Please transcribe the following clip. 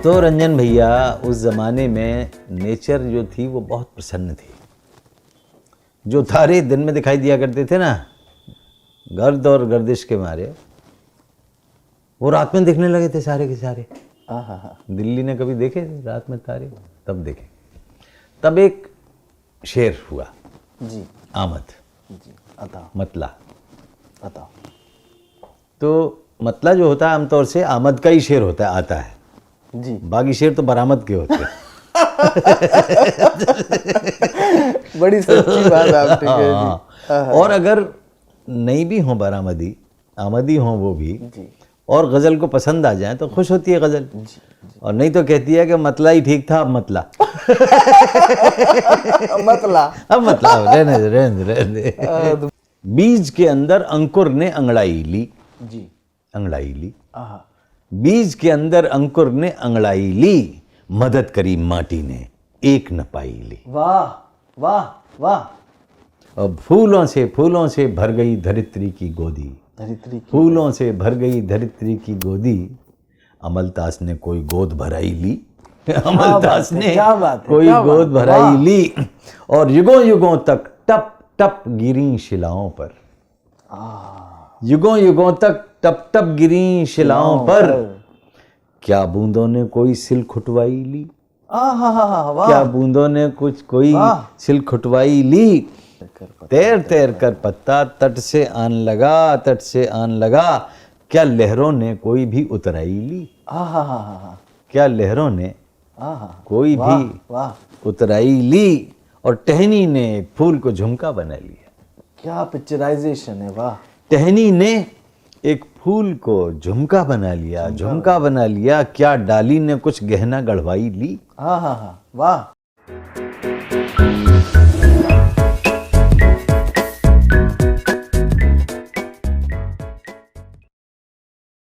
तो रंजन भैया उस ज़माने में नेचर जो थी वो बहुत प्रसन्न थी। जो तारे दिन में दिखाई दिया करते थे ना, गर्द और गर्दिश के मारे, वो रात में दिखने लगे थे सारे के सारे। दिल्ली ने कभी देखे थे रात में तारे? तब देखे। तब एक शेर हुआ जी, आमद जी, अता मतला। अता तो मतला जो होता है आमतौर से आमद का ही शेर होता है, आता है जी। बाकी शेर तो बरामद के होते हैं। बड़ी सच्ची बात आपने कही जी। हाँ। और अगर नहीं भी हो बरामदी, आमदी हो वो भी, जी और गज़ल को पसंद आ जाए तो खुश होती है गज़ल। जी। और नहीं तो कहती है कि मतला ही ठीक था, अब मतला। मतला अब मतला, रहने दे। बीज के अंदर अंकुर ने अंगड़ाई ली। जी। अंगड़ाई ली। आहा। बीज के अंदर अंकुर ने अंगड़ाई ली, मदद करी माटी ने एक न पाई ली। वाह वाह वाह। और फूलों से भर गई धरित्री की गोदी। धरित्री की फूलों से भर गई धरित्री की गोदी, अमलतास ने कोई गोद भराई ली। अमलतास ने कोई गोद भराई ली। और युगों युगों तक टप टप गिरी शिलाओं पर। युगों युगों तक टप टप गिरी शिलाओं पर, क्या बूंदों ने कोई सिल खुटवाई ली। क्या बूंदों ने कोई सिल खुटवाई ली। तैर तैर कर पत्ता तट से आन लगा, तट से आन लगा, क्या लहरों ने कोई भी उतराई ली। क्या लहरों ने कोई भी उतराई ली। और टहनी ने फूल को झुमका बना लिया। क्या पिक्चराइजेशन है, वाह। टहनी ने एक फूल को झुमका बना लिया, झुमका बना लिया। क्या डाली ने कुछ गहना गढ़वाई ली। वाह।